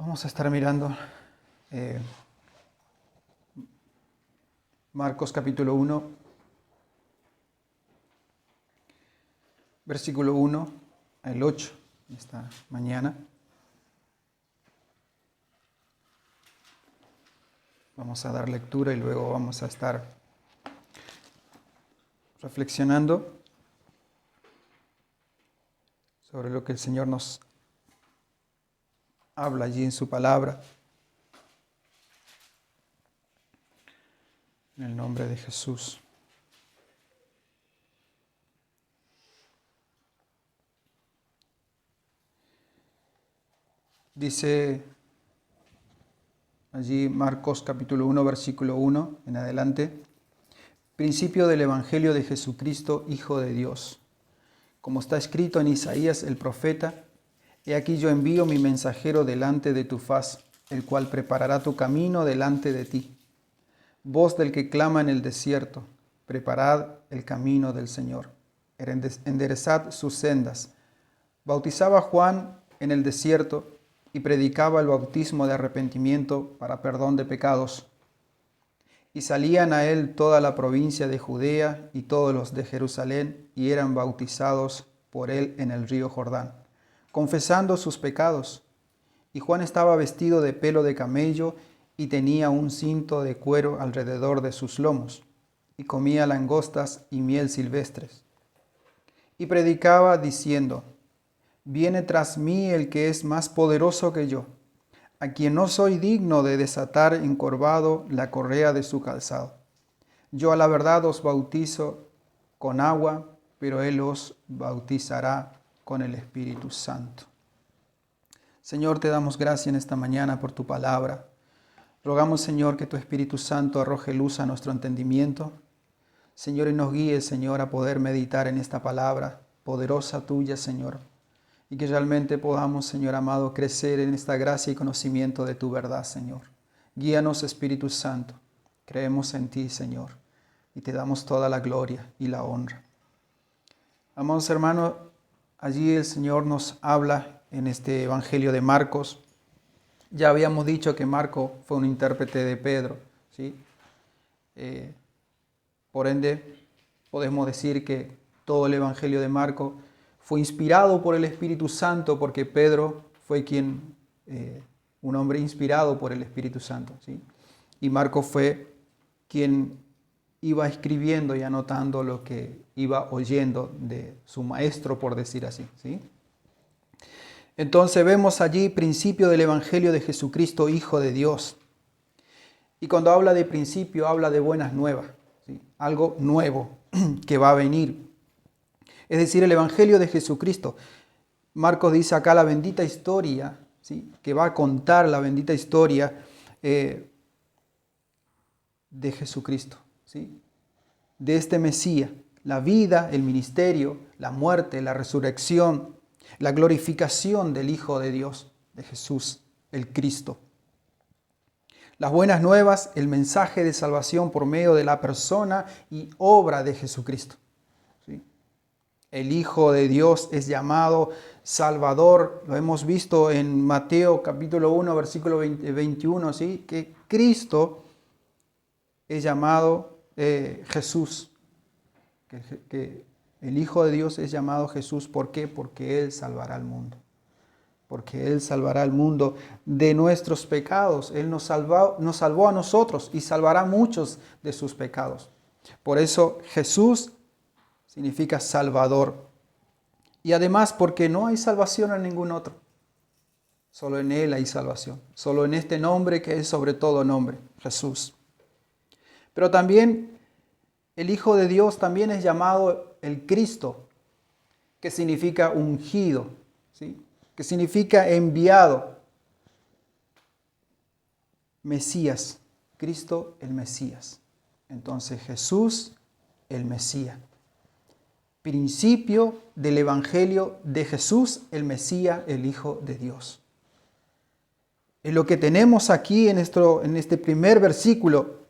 Vamos a estar mirando Marcos capítulo 1, versículo 1 al 8, esta mañana. Vamos a dar lectura y luego vamos a estar reflexionando sobre lo que el Señor nos habla allí en su palabra. En el nombre de Jesús. Dice allí Marcos capítulo 1, versículo 1 en adelante. Principio del Evangelio de Jesucristo, Hijo de Dios. Como está escrito en Isaías el profeta: He aquí yo envío mi mensajero delante de tu faz, el cual preparará tu camino delante de ti. Voz del que clama en el desierto: preparad el camino del Señor, enderezad sus sendas. Bautizaba Juan en el desierto y predicaba el bautismo de arrepentimiento para perdón de pecados. Y salían a él toda la provincia de Judea y todos los de Jerusalén, y eran bautizados por él en el río Jordán, confesando sus pecados. Y Juan estaba vestido de pelo de camello y tenía un cinto de cuero alrededor de sus lomos, y comía langostas y miel silvestres. Y predicaba diciendo: Viene tras mí el que es más poderoso que yo, a quien no soy digno de desatar encorvado la correa de su calzado. Yo a la verdad os bautizo con agua, pero él os bautizará con el Espíritu Santo. Señor, te damos gracias en esta mañana por tu palabra. Rogamos, Señor, que tu Espíritu Santo arroje luz a nuestro entendimiento. Señor, y nos guíe, Señor, a poder meditar en esta palabra poderosa tuya, Señor. Y que realmente podamos, Señor amado, crecer en esta gracia y conocimiento de tu verdad, Señor. Guíanos, Espíritu Santo. Creemos en ti, Señor, y te damos toda la gloria y la honra. Amados hermanos, allí el Señor nos habla en este Evangelio de Marcos. Ya habíamos dicho que Marco fue un intérprete de Pedro, ¿sí? Por ende, podemos decir que todo el Evangelio de Marcos fue inspirado por el Espíritu Santo, porque Pedro fue un hombre inspirado por el Espíritu Santo, ¿sí? Y Marcos fue quien iba escribiendo y anotando lo que iba oyendo de su maestro, por decir así, ¿sí? Entonces vemos allí principio del Evangelio de Jesucristo, Hijo de Dios. Y cuando habla de principio, habla de buenas nuevas, ¿sí? Algo nuevo que va a venir. Es decir, el Evangelio de Jesucristo. Marcos dice acá la bendita historia, ¿sí? Que va a contar la bendita historia de Jesucristo, ¿sí? De este Mesías. La vida, el ministerio, la muerte, la resurrección, la glorificación del Hijo de Dios, de Jesús, el Cristo. Las buenas nuevas, el mensaje de salvación por medio de la persona y obra de Jesucristo. ¿Sí? El Hijo de Dios es llamado Salvador. Lo hemos visto en Mateo capítulo 1, versículo 21, ¿sí? Que Cristo es llamado Jesús. Que el Hijo de Dios es llamado Jesús. ¿Por qué? Porque Él salvará al mundo. Porque Él salvará al mundo de nuestros pecados. Él nos salvó a nosotros y salvará a muchos de sus pecados. Por eso Jesús significa Salvador. Y además porque no hay salvación en ningún otro. Solo en Él hay salvación. Solo en este nombre que es sobre todo nombre, Jesús. Pero también el Hijo de Dios también es llamado el Cristo, que significa ungido, ¿sí? Que significa enviado. Mesías, Cristo el Mesías. Entonces Jesús el Mesías. Principio del Evangelio de Jesús el Mesías, el Hijo de Dios. Es lo que tenemos aquí en este primer versículo.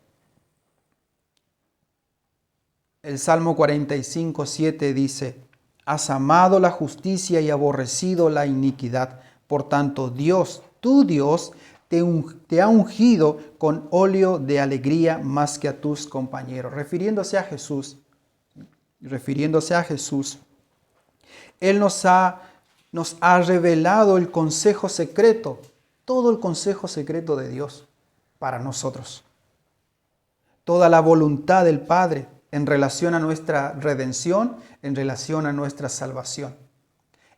El Salmo 45, 7 dice: Has amado la justicia y aborrecido la iniquidad. Por tanto, Dios, tu Dios te ha ungido con óleo de alegría más que a tus compañeros. Refiriéndose a Jesús. Él nos ha revelado el consejo secreto, todo el consejo secreto de Dios para nosotros. Toda la voluntad del Padre en relación a nuestra redención, en relación a nuestra salvación.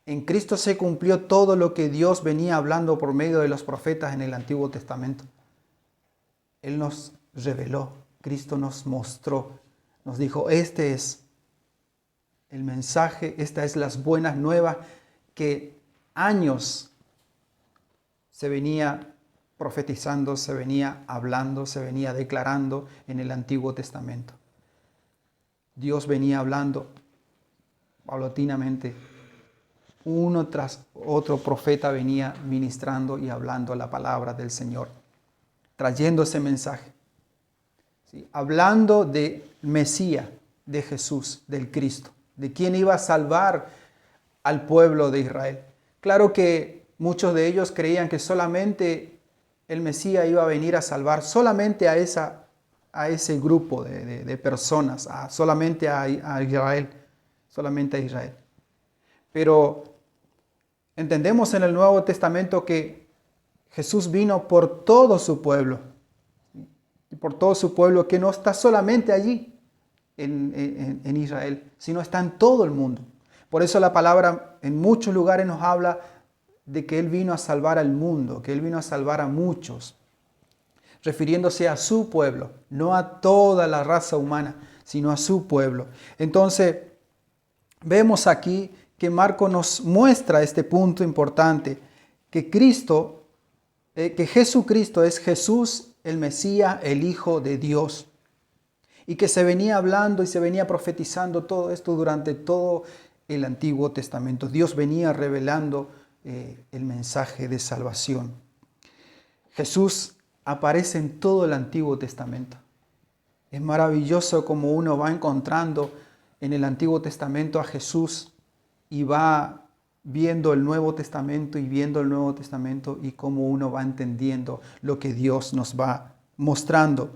En Cristo se cumplió todo lo que Dios venía hablando por medio de los profetas en el Antiguo Testamento. Él nos reveló, Cristo nos mostró, nos dijo, este es el mensaje, estas es las buenas nuevas que años se venía profetizando, se venía hablando, se venía declarando en el Antiguo Testamento. Dios venía hablando paulatinamente. Uno tras otro profeta venía ministrando y hablando la palabra del Señor, trayendo ese mensaje. ¿Sí? Hablando del Mesías, de Jesús, del Cristo, de quien iba a salvar al pueblo de Israel. Claro que muchos de ellos creían que solamente el Mesías iba a venir a salvar solamente a ese grupo de personas, solamente a Israel, solamente a Israel. Pero entendemos en el Nuevo Testamento que Jesús vino por todo su pueblo, y por todo su pueblo que no está solamente allí en Israel, sino está en todo el mundo. Por eso la palabra en muchos lugares nos habla de que Él vino a salvar al mundo, que Él vino a salvar a muchos, refiriéndose a su pueblo, no a toda la raza humana, sino a su pueblo. Entonces, vemos aquí que Marcos nos muestra este punto importante, que Jesucristo es Jesús, el Mesías, el Hijo de Dios, y que se venía hablando y se venía profetizando todo esto durante todo el Antiguo Testamento. Dios venía revelando el mensaje de salvación. Jesús aparece en todo el Antiguo Testamento. Es maravilloso como uno va encontrando en el Antiguo Testamento a Jesús y va viendo el Nuevo Testamento y cómo uno va entendiendo lo que Dios nos va mostrando.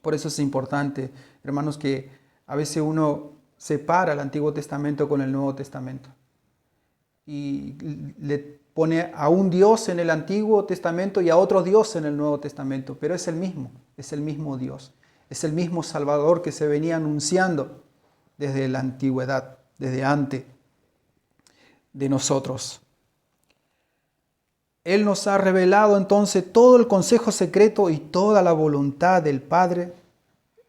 Por eso es importante, hermanos, que a veces uno separa el Antiguo Testamento con el Nuevo Testamento y le pone a un Dios en el Antiguo Testamento y a otro Dios en el Nuevo Testamento, pero es el mismo Dios, es el mismo Salvador que se venía anunciando desde la antigüedad, desde antes de nosotros. Él nos ha revelado entonces todo el consejo secreto y toda la voluntad del Padre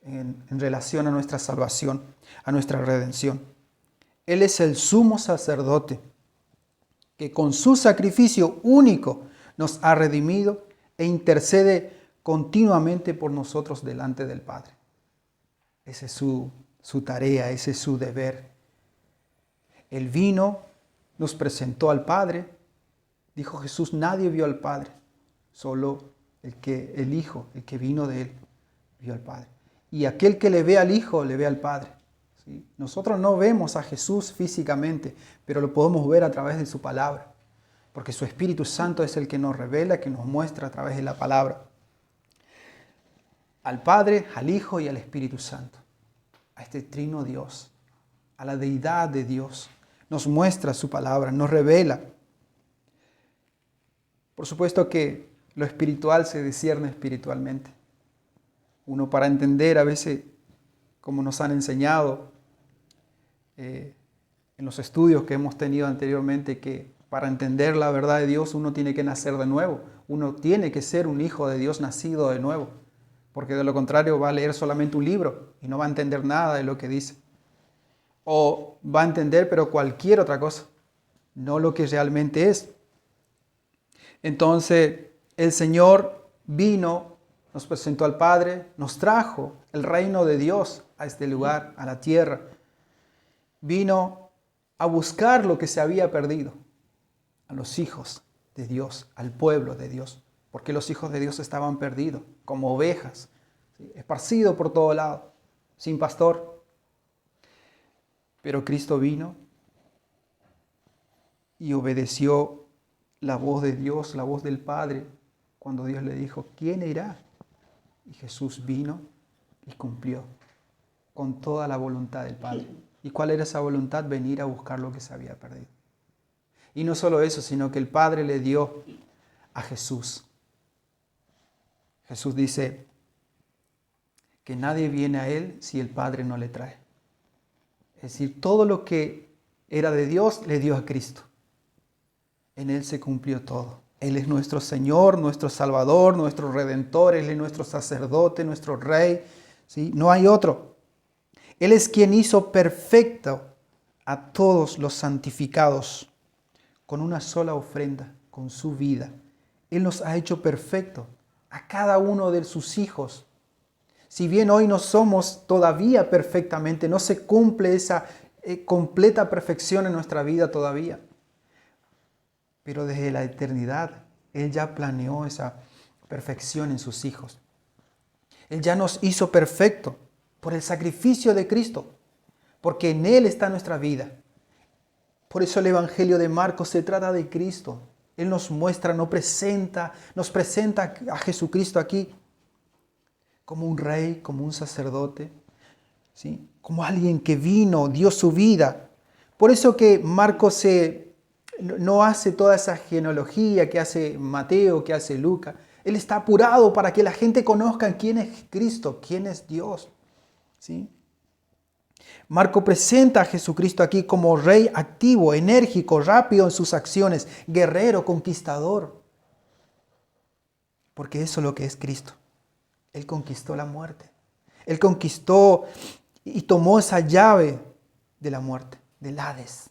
en relación a nuestra salvación, a nuestra redención. Él es el sumo sacerdote que con su sacrificio único nos ha redimido e intercede continuamente por nosotros delante del Padre. Esa es su tarea, ese es su deber. Él vino, nos presentó al Padre. Dijo Jesús, nadie vio al Padre, solo el Hijo, el que vino de Él, vio al Padre. Y aquel que le ve al Hijo, le ve al Padre. ¿Sí? Nosotros no vemos a Jesús físicamente, pero lo podemos ver a través de su palabra, porque su Espíritu Santo es el que nos revela, que nos muestra a través de la palabra. Al Padre, al Hijo y al Espíritu Santo, a este trino Dios, a la deidad de Dios, nos muestra su palabra, nos revela. Por supuesto que lo espiritual se discierne espiritualmente. Uno para entender a veces, como nos han enseñado en los estudios que hemos tenido anteriormente, que para entender la verdad de Dios uno tiene que nacer de nuevo. Uno tiene que ser un hijo de Dios nacido de nuevo. Porque de lo contrario va a leer solamente un libro y no va a entender nada de lo que dice. O va a entender pero cualquier otra cosa, no lo que realmente es. Entonces el Señor vino, nos presentó al Padre, nos trajo el reino de Dios a este lugar, a la tierra. Vino a buscar lo que se había perdido, a los hijos de Dios, al pueblo de Dios, porque los hijos de Dios estaban perdidos, como ovejas, ¿sí? Esparcidos por todo lado, sin pastor. Pero Cristo vino y obedeció la voz de Dios, la voz del Padre, cuando Dios le dijo, ¿quién irá? Y Jesús vino y cumplió con toda la voluntad del Padre. ¿Y cuál era esa voluntad? Venir a buscar lo que se había perdido. Y no solo eso, sino que el Padre le dio a Jesús. Jesús dice que nadie viene a Él si el Padre no le trae. Es decir, todo lo que era de Dios le dio a Cristo. En Él se cumplió todo. Él es nuestro Señor, nuestro Salvador, nuestro Redentor, Él es nuestro sacerdote, nuestro Rey. ¿Sí? No hay otro. Él es quien hizo perfecto a todos los santificados con una sola ofrenda, con su vida. Él nos ha hecho perfecto a cada uno de sus hijos. Si bien hoy no somos todavía perfectamente, no se cumple esa completa perfección en nuestra vida todavía. Pero desde la eternidad, Él ya planeó esa perfección en sus hijos. Él ya nos hizo perfecto por el sacrificio de Cristo, porque en Él está nuestra vida. Por eso el Evangelio de Marcos se trata de Cristo. Él nos muestra, nos presenta a Jesucristo aquí como un rey, como un sacerdote, ¿sí? Como alguien que vino, dio su vida. Por eso que Marcos no hace toda esa genealogía que hace Mateo, que hace Lucas. Él está apurado para que la gente conozca quién es Cristo, quién es Dios, ¿sí? Marco presenta a Jesucristo aquí como rey activo, enérgico, rápido en sus acciones, guerrero, conquistador. Porque eso es lo que es Cristo. Él conquistó la muerte. Él conquistó y tomó esa llave de la muerte, del Hades.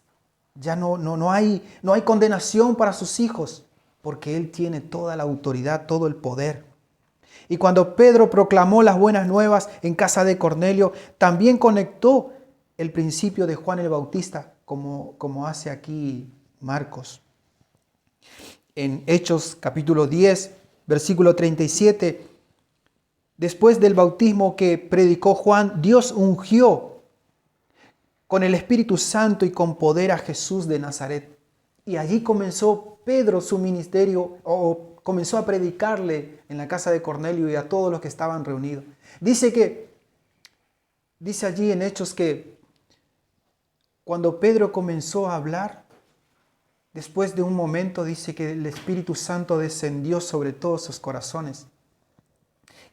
Ya no hay condenación para sus hijos, porque Él tiene toda la autoridad, todo el poder. Y cuando Pedro proclamó las buenas nuevas en casa de Cornelio, también conectó el principio de Juan el Bautista, como hace aquí Marcos. En Hechos capítulo 10, versículo 37, después del bautismo que predicó Juan, Dios ungió con el Espíritu Santo y con poder a Jesús de Nazaret. Y allí comenzó Pedro su ministerio, o comenzó a predicarle en la casa de Cornelio y a todos los que estaban reunidos. Dice allí en Hechos que cuando Pedro comenzó a hablar, después de un momento dice que el Espíritu Santo descendió sobre todos sus corazones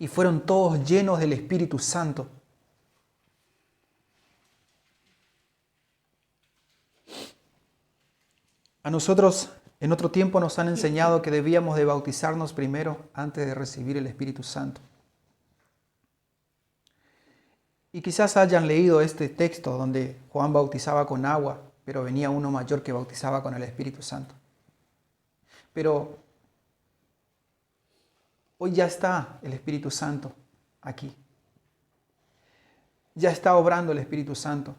y fueron todos llenos del Espíritu Santo. A nosotros en otro tiempo nos han enseñado que debíamos de bautizarnos primero antes de recibir el Espíritu Santo. Y quizás hayan leído este texto donde Juan bautizaba con agua, pero venía uno mayor que bautizaba con el Espíritu Santo. Pero hoy ya está el Espíritu Santo aquí. Ya está obrando el Espíritu Santo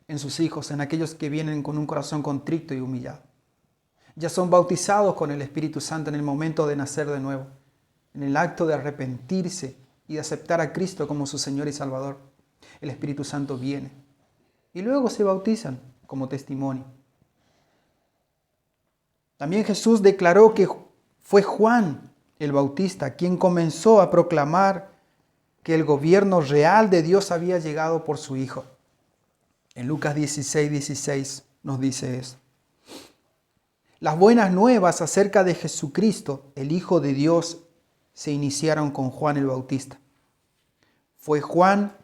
en sus hijos, en aquellos que vienen con un corazón contrito y humillado. Ya son bautizados con el Espíritu Santo en el momento de nacer de nuevo, en el acto de arrepentirse y de aceptar a Cristo como su Señor y Salvador. El Espíritu Santo viene y luego se bautizan como testimonio. También Jesús declaró que fue Juan el Bautista quien comenzó a proclamar que el gobierno real de Dios había llegado por su Hijo. En Lucas 16:16 nos dice eso. Las buenas nuevas acerca de Jesucristo, el Hijo de Dios, se iniciaron con Juan el Bautista. Fue Juan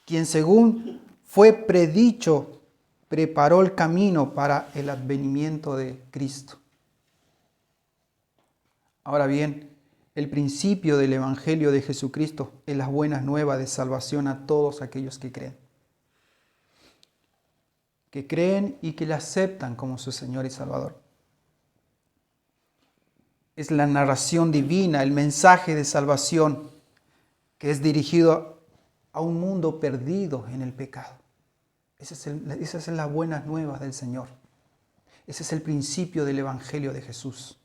quien, según fue predicho, preparó el camino para el advenimiento de Cristo. Ahora bien, el principio del Evangelio de Jesucristo es las buenas nuevas de salvación a todos aquellos que creen. Que creen y que le aceptan como su Señor y Salvador. Es la narración divina, el mensaje de salvación que es dirigido a un mundo perdido en el pecado. Esas son las buenas nuevas del Señor. Ese es el principio del Evangelio de Jesús.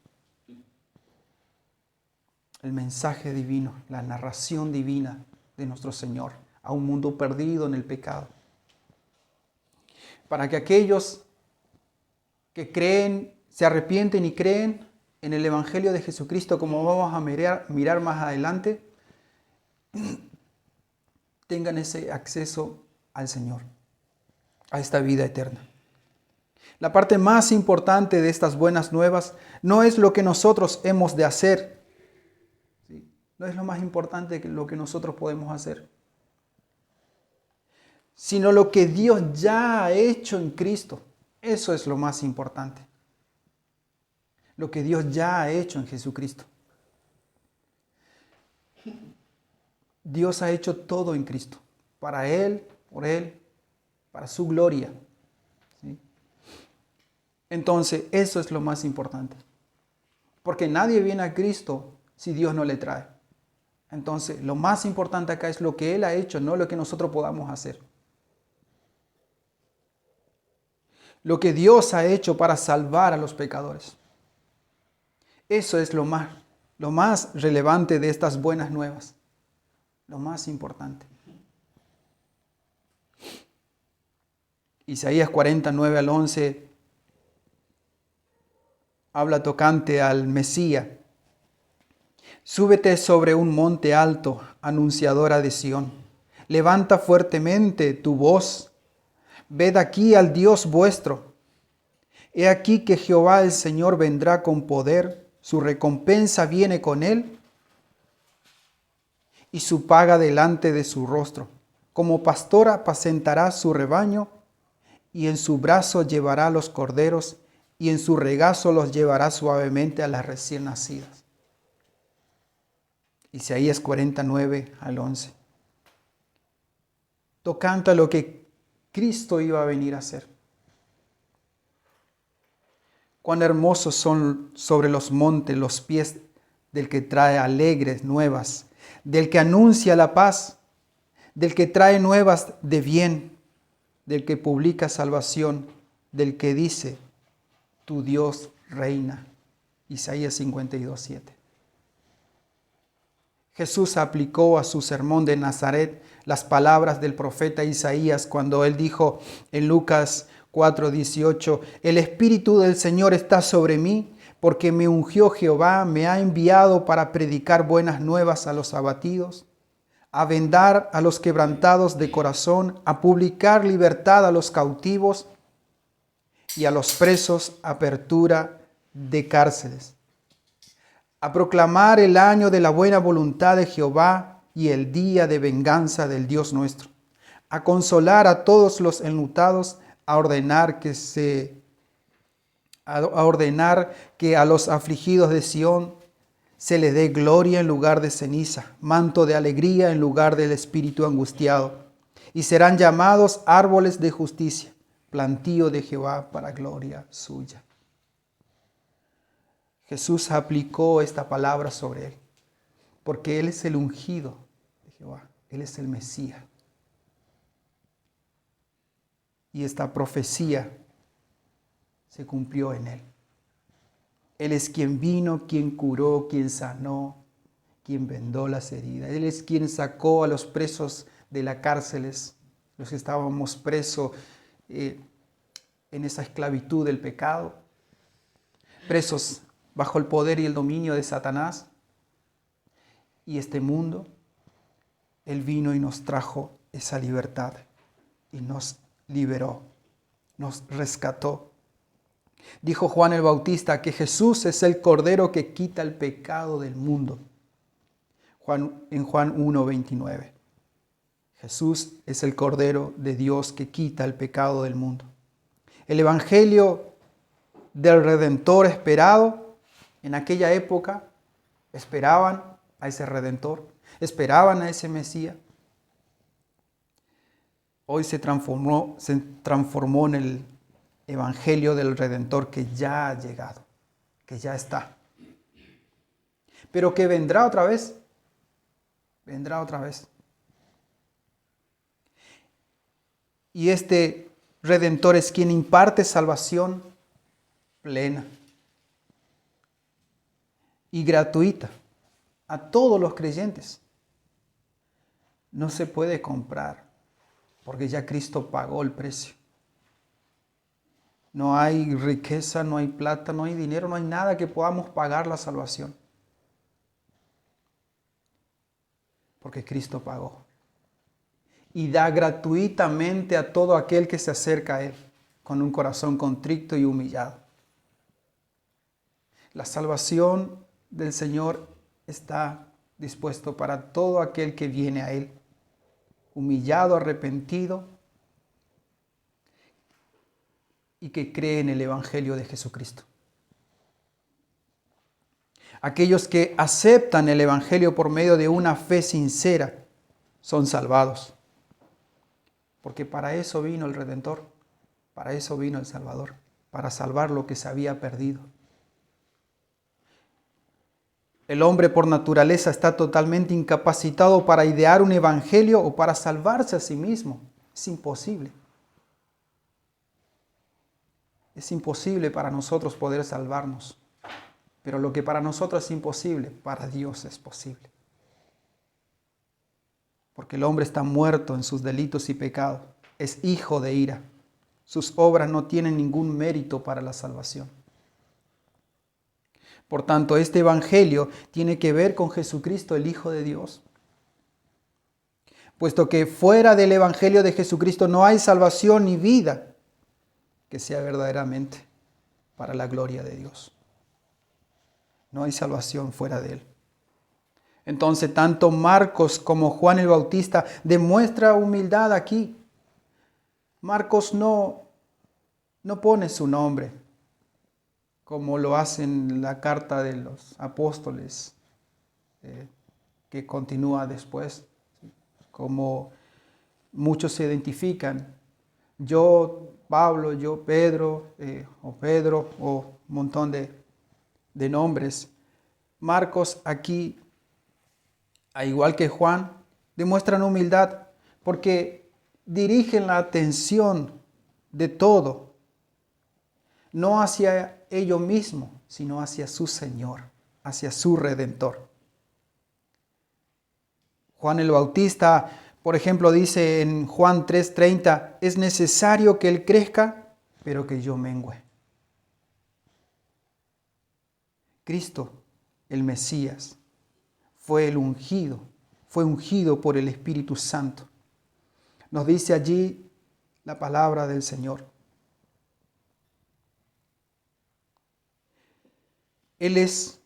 El mensaje divino, la narración divina de nuestro Señor a un mundo perdido en el pecado. Para que aquellos que creen se arrepienten y creen en el Evangelio de Jesucristo, como vamos a mirar más adelante, tengan ese acceso al Señor, a esta vida eterna. La parte más importante de estas buenas nuevas no es lo que nosotros hemos de hacer, ¿sí? No es lo más importante que lo que nosotros podemos hacer, sino lo que Dios ya ha hecho en Cristo. Eso es lo más importante. Lo que Dios ya ha hecho en Jesucristo. Dios ha hecho todo en Cristo, para Él, por Él, para su gloria. ¿Sí? Entonces, eso es lo más importante. Porque nadie viene a Cristo si Dios no le trae. Entonces, lo más importante acá es lo que Él ha hecho, no lo que nosotros podamos hacer. Lo que Dios ha hecho para salvar a los pecadores. Eso es lo más relevante de estas buenas nuevas. Lo más importante. Isaías 49 al 11 habla tocante al Mesías. Súbete sobre un monte alto, anunciadora de Sión. Levanta fuertemente tu voz. Ved aquí al Dios vuestro. He aquí que Jehová el Señor vendrá con poder, su recompensa viene con él y su paga delante de su rostro. Como pastor apacentará su rebaño y en su brazo llevará los corderos y en su regazo los llevará suavemente a las recién nacidas. Isaías 49 al 11. Tocante a lo que Cristo iba a venir a hacer. Cuán hermosos son sobre los montes los pies del que trae alegres nuevas, del que anuncia la paz, del que trae nuevas de bien, del que publica salvación, del que dice, tu Dios reina. Isaías 52, 7. Jesús aplicó a su sermón de Nazaret las palabras del profeta Isaías cuando él dijo en Lucas 4:18, el Espíritu del Señor está sobre mí, porque me ungió Jehová, me ha enviado para predicar buenas nuevas a los abatidos, a vendar a los quebrantados de corazón, a publicar libertad a los cautivos y a los presos apertura de cárceles, a proclamar el año de la buena voluntad de Jehová y el día de venganza del Dios nuestro, a consolar a todos los enlutados, a ordenar que a los afligidos de Sión se les dé gloria en lugar de ceniza, manto de alegría en lugar del espíritu angustiado, y serán llamados árboles de justicia, plantío de Jehová para gloria suya. Jesús aplicó esta palabra sobre él, porque él es el ungido de Jehová, él es el Mesías. Y esta profecía se cumplió en él. Él es quien vino, quien curó, quien sanó, quien vendó las heridas. Él es quien sacó a los presos de las cárceles, los que estábamos presos en esa esclavitud del pecado, presos bajo el poder y el dominio de Satanás y este mundo. Él vino y nos trajo esa libertad y nos liberó, nos rescató. Dijo Juan el Bautista que Jesús es el Cordero que quita el pecado del mundo. En Juan 1:29. Jesús es el Cordero de Dios que quita el pecado del mundo. El Evangelio del Redentor esperado, en aquella época esperaban a ese Redentor, esperaban a ese Mesías. Hoy se transformó en el Evangelio del Redentor que ya ha llegado, que ya está. Pero que vendrá otra vez. Vendrá otra vez. Y este Redentor es quien imparte salvación plena y gratuita a todos los creyentes. No se puede comprar, porque ya Cristo pagó el precio. No hay riqueza, no hay plata, no hay dinero, no hay nada que podamos pagar la salvación. Porque Cristo pagó. Y da gratuitamente a todo aquel que se acerca a Él, con un corazón contrito y humillado. La salvación del Señor está dispuesto para todo aquel que viene a Él, humillado, arrepentido, y que cree en el Evangelio de Jesucristo. Aquellos que aceptan el Evangelio por medio de una fe sincera son salvados. Porque para eso vino el Redentor, para eso vino el Salvador, para salvar lo que se había perdido. El hombre por naturaleza está totalmente incapacitado para idear un evangelio o para salvarse a sí mismo. Es imposible. Es imposible para nosotros poder salvarnos. Pero lo que para nosotros es imposible, para Dios es posible. Porque el hombre está muerto en sus delitos y pecados. Es hijo de ira. Sus obras no tienen ningún mérito para la salvación. Por tanto, este evangelio tiene que ver con Jesucristo, el Hijo de Dios. Puesto que fuera del evangelio de Jesucristo no hay salvación ni vida que sea verdaderamente para la gloria de Dios. No hay salvación fuera de Él. Entonces, tanto Marcos como Juan el Bautista demuestra humildad aquí. Marcos no pone su nombre, como lo hace en la carta de los apóstoles, que continúa después, como muchos se identifican. Yo, Pablo, yo, Pedro, o un montón de nombres. Marcos aquí, al igual que Juan, demuestran humildad porque dirigen la atención de todo, no hacia ellos mismos, sino hacia su Señor, hacia su Redentor. Juan el Bautista, por ejemplo, dice en Juan 3:30, es necesario que Él crezca, pero que yo mengüe. Cristo, el Mesías, fue ungido por el Espíritu Santo. Nos dice allí la palabra del Señor. Él es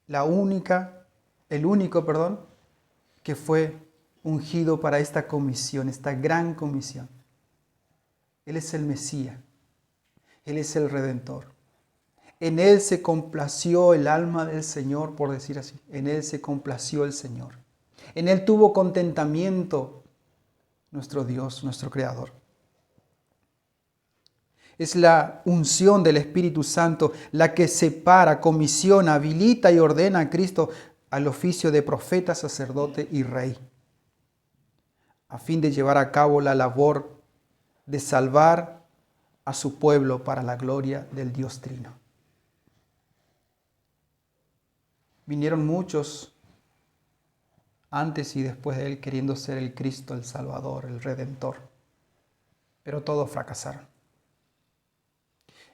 el único, que fue ungido para esta comisión, esta gran comisión. Él es el Mesías. Él es el Redentor. En Él se complació el alma del Señor, por decir así. En Él se complació el Señor. En Él tuvo contentamiento nuestro Dios, nuestro Creador. Es la unción del Espíritu Santo la que separa, comisiona, habilita y ordena a Cristo al oficio de profeta, sacerdote y rey, a fin de llevar a cabo la labor de salvar a su pueblo para la gloria del Dios Trino. Vinieron muchos antes y después de Él queriendo ser el Cristo, el Salvador, el Redentor, pero todos fracasaron.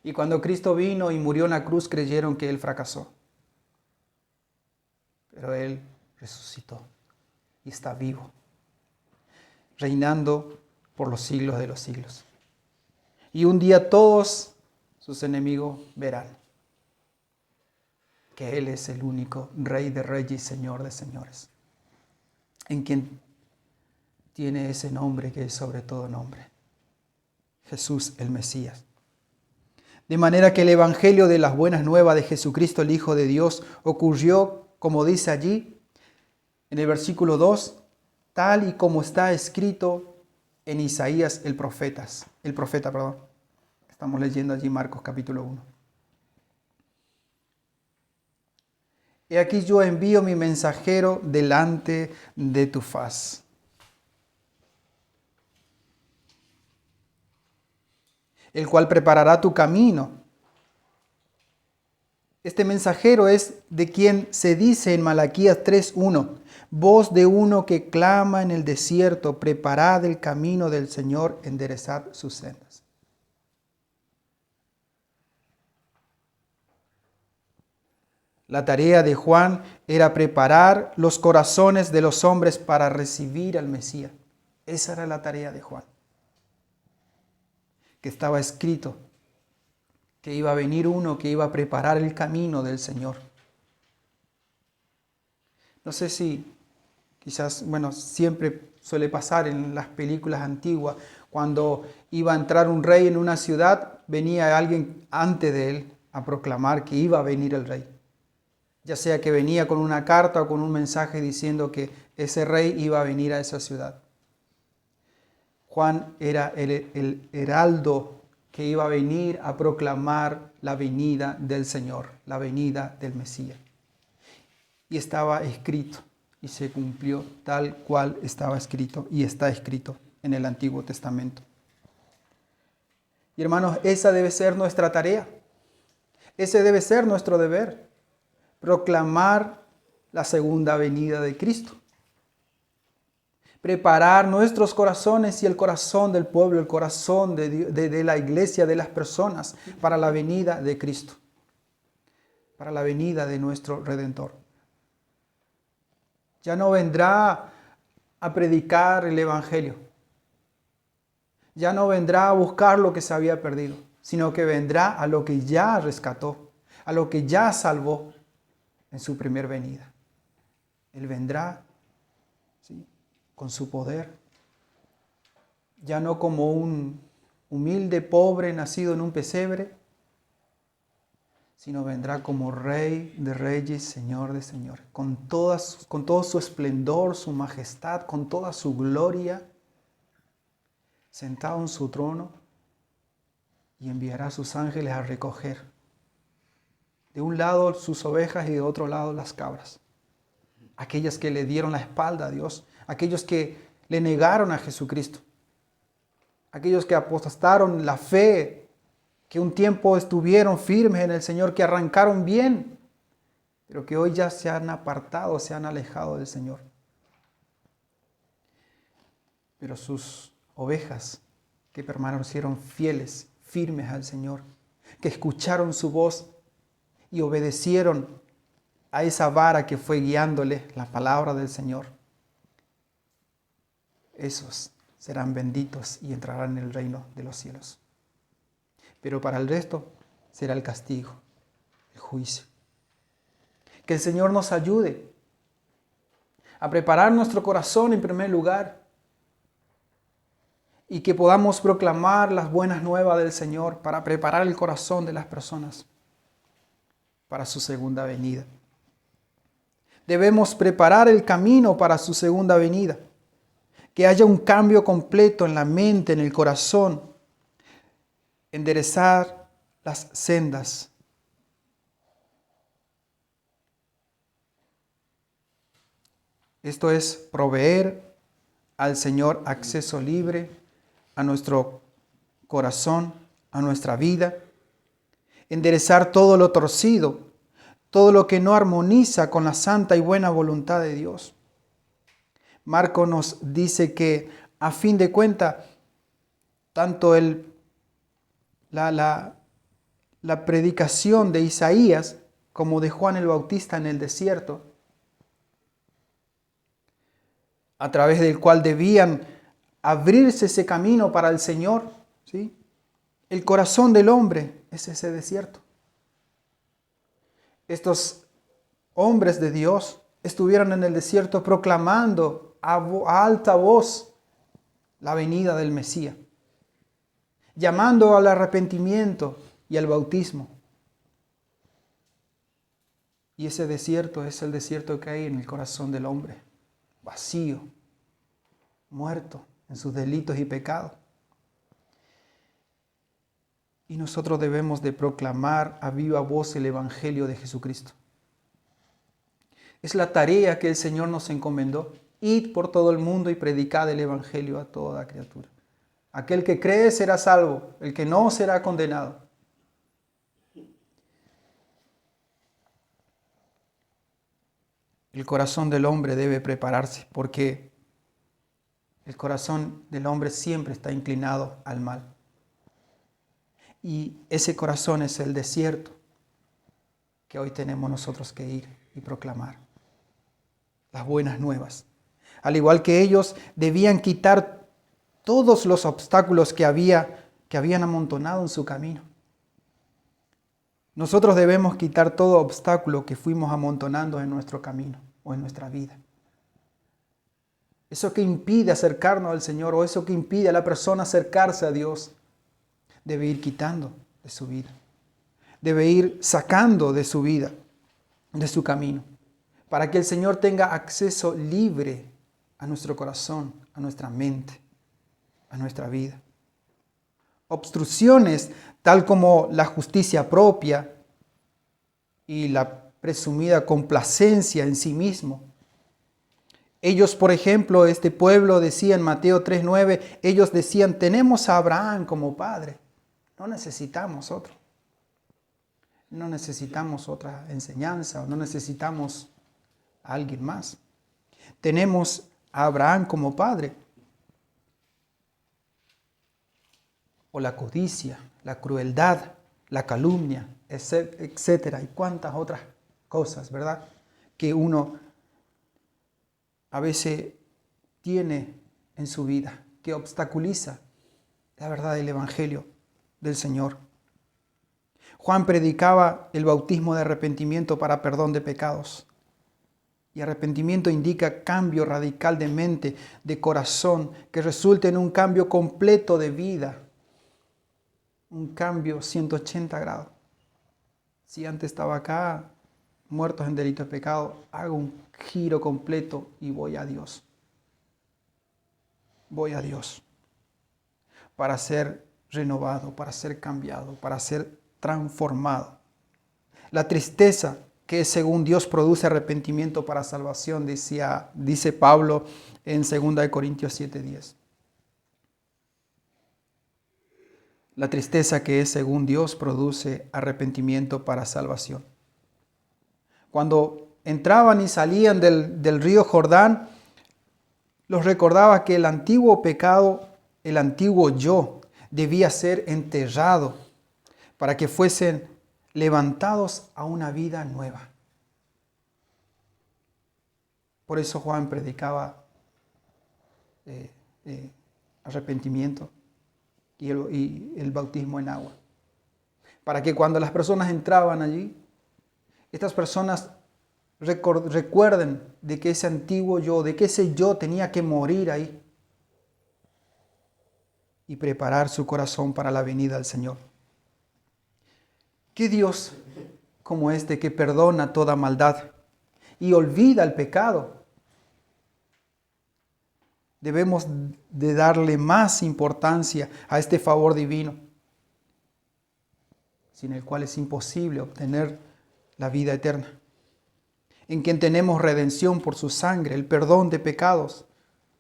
Y cuando Cristo vino y murió en la cruz, creyeron que Él fracasó. Pero Él resucitó y está vivo, reinando por los siglos de los siglos. Y un día todos sus enemigos verán que Él es el único Rey de reyes y Señor de señores, en quien tiene ese nombre que es sobre todo nombre, Jesús el Mesías. De manera que el Evangelio de las buenas nuevas de Jesucristo, el Hijo de Dios, ocurrió, como dice allí, en el versículo 2, tal y como está escrito en Isaías el profeta. Estamos leyendo allí Marcos capítulo 1. He aquí yo envío mi mensajero delante de tu faz. El cual preparará tu camino. Este mensajero es de quien se dice en Malaquías 3:1, voz de uno que clama en el desierto, preparad el camino del Señor, enderezad sus sendas. La tarea de Juan era preparar los corazones de los hombres para recibir al Mesías. Esa era la tarea de Juan. Que estaba escrito que iba a venir uno que iba a preparar el camino del Señor. No sé si quizás, siempre suele pasar en las películas antiguas, cuando iba a entrar un rey en una ciudad, venía alguien antes de él a proclamar que iba a venir el rey. Ya sea que venía con una carta o con un mensaje diciendo que ese rey iba a venir a esa ciudad. Juan era el heraldo que iba a venir a proclamar la venida del Señor, la venida del Mesías. Y estaba escrito y se cumplió tal cual estaba escrito y está escrito en el Antiguo Testamento. Y hermanos, esa debe ser nuestra tarea. Ese debe ser nuestro deber. Proclamar la segunda venida de Cristo. Preparar nuestros corazones y el corazón del pueblo, el corazón de la iglesia, de las personas, para la venida de Cristo. Para la venida de nuestro Redentor. Ya no vendrá a predicar el Evangelio. Ya no vendrá a buscar lo que se había perdido, sino que vendrá a lo que ya rescató, a lo que ya salvó en su primer venida. Él vendrá, ¿sí?, con su poder, ya no como un humilde pobre nacido en un pesebre, sino vendrá como Rey de reyes, Señor de señores, con todo su esplendor, su majestad, con toda su gloria, sentado en su trono, y enviará a sus ángeles a recoger de un lado sus ovejas y de otro lado las cabras. Aquellas que le dieron la espalda a Dios, aquellos que le negaron a Jesucristo, aquellos que apostastaron la fe, que un tiempo estuvieron firmes en el Señor, que arrancaron bien, pero que hoy ya se han apartado, se han alejado del Señor. Pero sus ovejas que permanecieron fieles, firmes al Señor, que escucharon su voz y obedecieron a esa vara que fue guiándole la palabra del Señor, esos serán benditos y entrarán en el reino de los cielos. Pero para el resto será el castigo, el juicio. Que el Señor nos ayude a preparar nuestro corazón en primer lugar y que podamos proclamar las buenas nuevas del Señor para preparar el corazón de las personas para su segunda venida. Debemos preparar el camino para su segunda venida. Que haya un cambio completo en la mente, en el corazón. Enderezar las sendas. Esto es proveer al Señor acceso libre a nuestro corazón, a nuestra vida. Enderezar todo lo torcido, todo lo que no armoniza con la santa y buena voluntad de Dios. Marco nos dice que a fin de cuentas, tanto la predicación de Isaías como de Juan el Bautista en el desierto, a través del cual debían abrirse ese camino para el Señor, ¿sí? El corazón del hombre es ese desierto. Estos hombres de Dios estuvieron en el desierto proclamando a alta voz la venida del Mesías, llamando al arrepentimiento y al bautismo. Y ese desierto es el desierto que hay en el corazón del hombre, vacío, muerto en sus delitos y pecados. Y nosotros debemos de proclamar a viva voz el Evangelio de Jesucristo. Es la tarea que el Señor nos encomendó. Id por todo el mundo y predicad el Evangelio a toda criatura. Aquel que cree será salvo, el que no será condenado. El corazón del hombre debe prepararse porque el corazón del hombre siempre está inclinado al mal. Y ese corazón es el desierto que hoy tenemos nosotros que ir y proclamar. Las buenas nuevas. Al igual que ellos, debían quitar todos los obstáculos que habían amontonado en su camino. Nosotros debemos quitar todo obstáculo que fuimos amontonando en nuestro camino o en nuestra vida. Eso que impide acercarnos al Señor o eso que impide a la persona acercarse a Dios, debe ir quitando de su vida. Debe ir sacando de su vida, de su camino, para que el Señor tenga acceso libre a nuestro corazón, a nuestra mente, a nuestra vida. Obstrucciones tal como la justicia propia y la presumida complacencia en sí mismo. Ellos, por ejemplo, este pueblo decía en Mateo 3:9, ellos decían, tenemos a Abraham como padre, no necesitamos otro. No necesitamos otra enseñanza, no necesitamos a alguien más. Tenemos a Abraham como padre. O la codicia, la crueldad, la calumnia, etcétera, y cuántas otras cosas, ¿verdad? Que uno a veces tiene en su vida, que obstaculiza la verdad del Evangelio del Señor. Juan predicaba el bautismo de arrepentimiento para perdón de pecados. Y arrepentimiento indica cambio radical de mente, de corazón, que resulte en un cambio completo de vida. Un cambio 180 grados. Si antes estaba acá, muertos en delito de pecado, hago un giro completo y voy a Dios. Voy a Dios. Para ser renovado, para ser cambiado, para ser transformado. La tristeza que según Dios produce arrepentimiento para salvación, dice Pablo en 2 Corintios 7:10. La tristeza que es según Dios produce arrepentimiento para salvación. Cuando entraban y salían del río Jordán, los recordaba que el antiguo pecado, el antiguo yo, debía ser enterrado para que fuesen levantados a una vida nueva. Por eso Juan predicaba arrepentimiento y el bautismo en agua. Para que cuando las personas entraban allí, estas personas recuerden de que ese antiguo yo, de que ese yo tenía que morir ahí y preparar su corazón para la venida del Señor. ¿Qué Dios como este que perdona toda maldad y olvida el pecado? Debemos de darle más importancia a este favor divino, sin el cual es imposible obtener la vida eterna. En quien tenemos redención por su sangre, el perdón de pecados,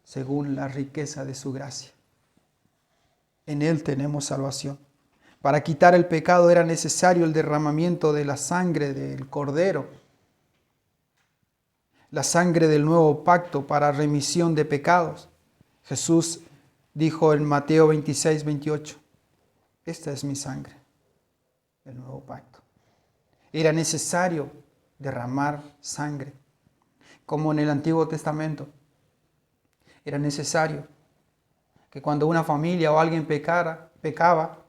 según la riqueza de su gracia. En Él tenemos salvación. Para quitar el pecado era necesario el derramamiento de la sangre del Cordero, la sangre del nuevo pacto para remisión de pecados. Jesús dijo en Mateo 26:28, esta es mi sangre, el nuevo pacto. Era necesario derramar sangre, como en el Antiguo Testamento. Era necesario que cuando una familia o alguien pecaba,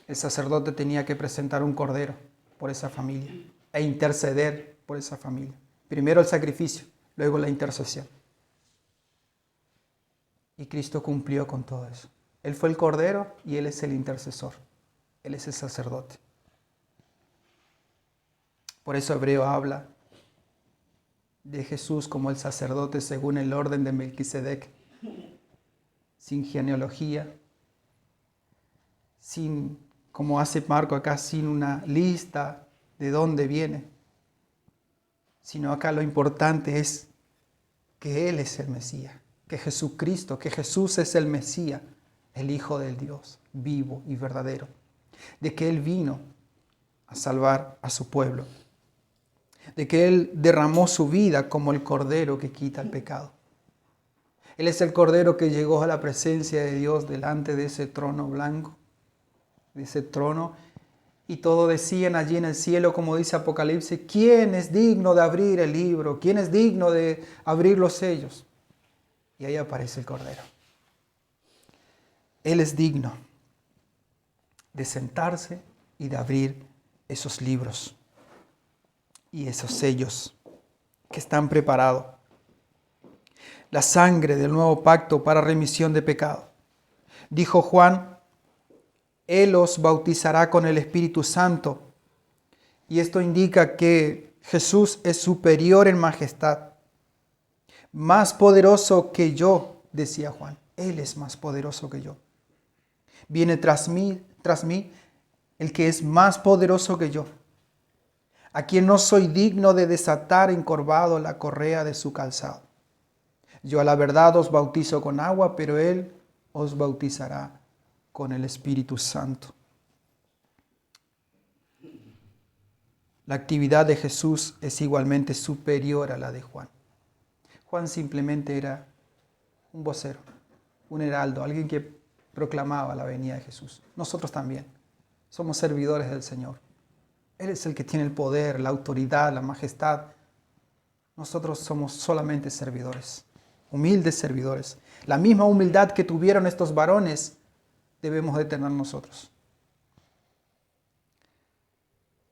el sacerdote tenía que presentar un cordero por esa familia e interceder por esa familia. Primero el sacrificio, luego la intercesión. Y Cristo cumplió con todo eso. Él fue el cordero y Él es el intercesor. Él es el sacerdote. Por eso Hebreo habla de Jesús como el sacerdote según el orden de Melquisedec, sin genealogía, sin, como hace Marco acá, sin una lista de dónde viene, sino acá lo importante es que Él es el Mesías, que Jesucristo, que Jesús es el Mesías, el Hijo del Dios, vivo y verdadero, de que Él vino a salvar a su pueblo, de que Él derramó su vida como el Cordero que quita el pecado. Él es el Cordero que llegó a la presencia de Dios delante de ese trono blanco, de ese trono, Y todos decían allí en el cielo, como dice Apocalipsis, ¿quién es digno de abrir el libro? ¿Quién es digno de abrir los sellos? Y ahí aparece el Cordero. Él es digno de sentarse y de abrir esos libros y esos sellos que están preparados. La sangre del nuevo pacto para remisión de pecado. Dijo Juan, Él os bautizará con el Espíritu Santo. Y esto indica que Jesús es superior en majestad, más poderoso que yo, decía Juan. Él es más poderoso que yo. Viene tras mí, el que es más poderoso que yo, a quien no soy digno de desatar encorvado la correa de su calzado. Yo a la verdad os bautizo con agua, pero Él os bautizará con el Espíritu Santo. La actividad de Jesús es igualmente superior a la de Juan. Juan simplemente era un vocero, un heraldo, alguien que proclamaba la venida de Jesús. Nosotros también somos servidores del Señor. Él es el que tiene el poder, la autoridad, la majestad. Nosotros somos solamente servidores, humildes servidores. La misma humildad que tuvieron estos varones debemos de tener nosotros.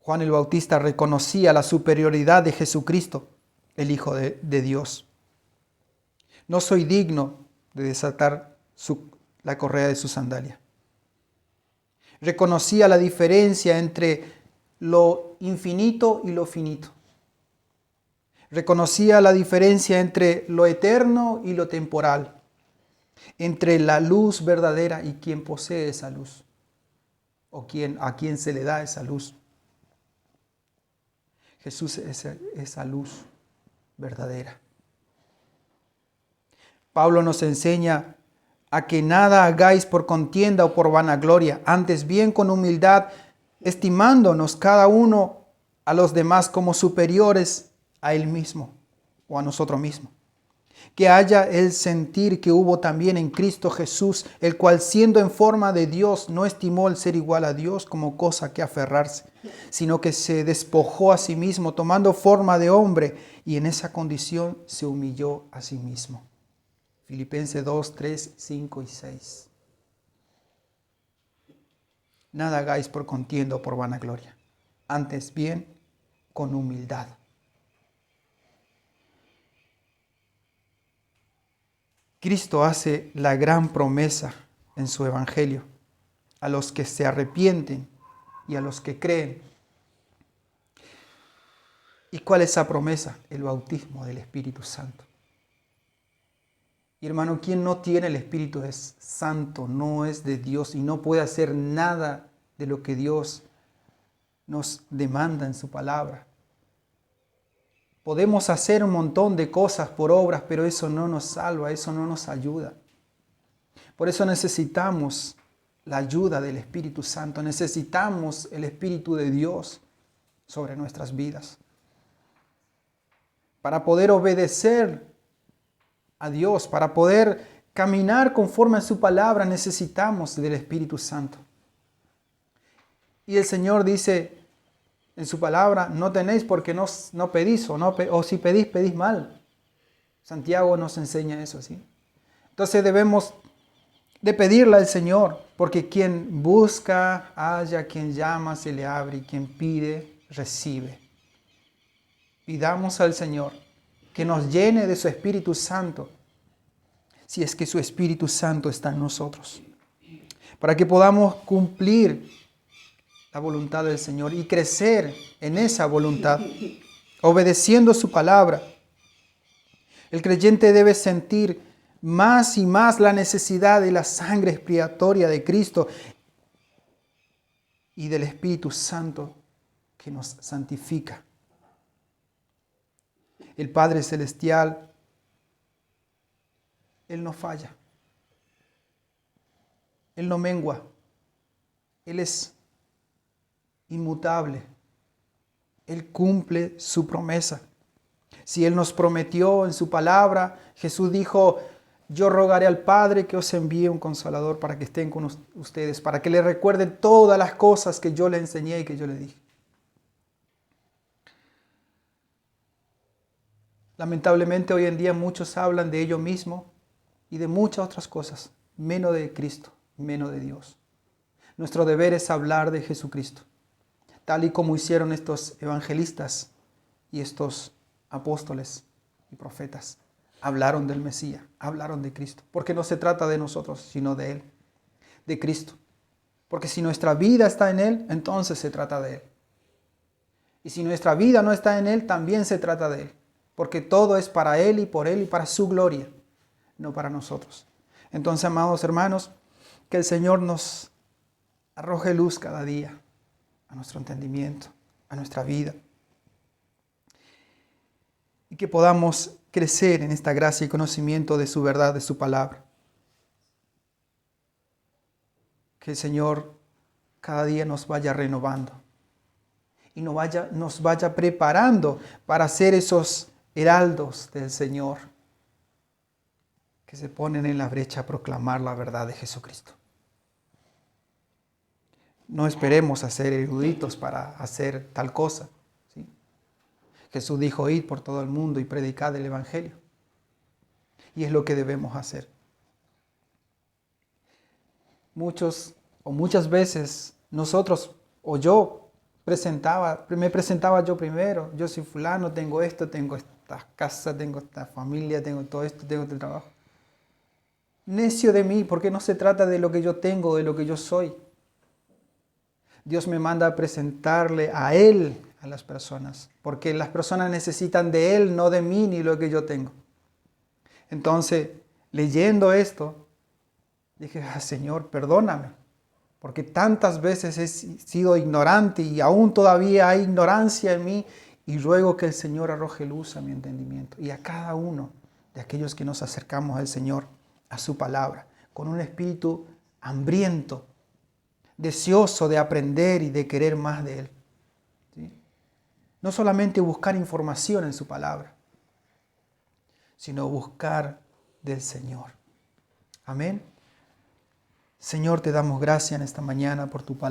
Juan el Bautista reconocía la superioridad de Jesucristo, el Hijo de Dios. No soy digno de desatar la correa de su sandalia. Reconocía la diferencia entre lo infinito y lo finito. Reconocía la diferencia entre lo eterno y lo temporal, entre la luz verdadera y quien posee esa luz, o a quien se le da esa luz. Jesús es esa luz verdadera. Pablo nos enseña a que nada hagáis por contienda o por vanagloria, antes bien con humildad, estimándonos cada uno a los demás como superiores a él mismo o a nosotros mismos. Que haya el sentir que hubo también en Cristo Jesús, el cual siendo en forma de Dios no estimó el ser igual a Dios como cosa que aferrarse, sino que se despojó a sí mismo, tomando forma de hombre, y en esa condición se humilló a sí mismo. Filipenses 2, 3, 5 y 6. Nada hagáis por contienda o por vanagloria, antes bien con humildad. Cristo hace la gran promesa en su evangelio a los que se arrepienten y a los que creen. ¿Y cuál es esa promesa? El bautismo del Espíritu Santo. Y hermano, quien no tiene el Espíritu es santo, no es de Dios y no puede hacer nada de lo que Dios nos demanda en su palabra. Podemos hacer un montón de cosas por obras, pero eso no nos salva, eso no nos ayuda. Por eso necesitamos la ayuda del Espíritu Santo, necesitamos el Espíritu de Dios sobre nuestras vidas. Para poder obedecer a Dios, para poder caminar conforme a su palabra, necesitamos del Espíritu Santo. Y el Señor dice en su palabra, no tenéis porque no pedís, o si pedís, pedís mal. Santiago nos enseña eso, ¿sí? Entonces debemos de pedirle al Señor, porque quien busca, halla, quien llama, se le abre, y quien pide, recibe. Pidamos al Señor que nos llene de su Espíritu Santo, si es que su Espíritu Santo está en nosotros, para que podamos cumplir la voluntad del Señor y crecer en esa voluntad, obedeciendo su palabra. El creyente debe sentir más y más la necesidad de la sangre expiatoria de Cristo y del Espíritu Santo que nos santifica. El Padre Celestial, Él no falla. Él no mengua. Él es inmutable. Él cumple su promesa. Si Él nos prometió en su palabra, Jesús dijo, yo rogaré al Padre que os envíe un consolador para que estén con ustedes, para que les recuerden todas las cosas que yo les enseñé y que yo les dije. Lamentablemente hoy en día muchos hablan de ellos mismos y de muchas otras cosas, menos de Cristo, menos de Dios. Nuestro deber es hablar de Jesucristo, tal y como hicieron estos evangelistas y estos apóstoles y profetas. Hablaron del Mesías, hablaron de Cristo, porque no se trata de nosotros, sino de Él, de Cristo. Porque si nuestra vida está en Él, entonces se trata de Él. Y si nuestra vida no está en Él, también se trata de Él. Porque todo es para Él y por Él y para su gloria, no para nosotros. Entonces, amados hermanos, que el Señor nos arroje luz cada día a nuestro entendimiento, a nuestra vida. Y que podamos crecer en esta gracia y conocimiento de su verdad, de su palabra. Que el Señor cada día nos vaya renovando y nos vaya preparando para ser esos heraldos del Señor que se ponen en la brecha a proclamar la verdad de Jesucristo. No esperemos a ser eruditos para hacer tal cosa. ¿Sí? Jesús dijo, id por todo el mundo y predicad el Evangelio. Y es lo que debemos hacer. Muchas veces nosotros o yo me presentaba yo primero. Yo soy fulano, tengo esto, tengo esta casa, tengo esta familia, tengo todo esto, tengo este trabajo. Necio de mí, porque no se trata de lo que yo tengo, de lo que yo soy. Dios me manda a presentarle a Él a las personas, porque las personas necesitan de Él, no de mí ni lo que yo tengo. Entonces, leyendo esto, dije, Señor, perdóname, porque tantas veces he sido ignorante y aún todavía hay ignorancia en mí, y ruego que el Señor arroje luz a mi entendimiento y a cada uno de aquellos que nos acercamos al Señor, a su palabra, con un espíritu hambriento, deseoso de aprender y de querer más de Él. ¿Sí? No solamente buscar información en su palabra, sino buscar del Señor. Amén. Señor, te damos gracias en esta mañana por tu palabra.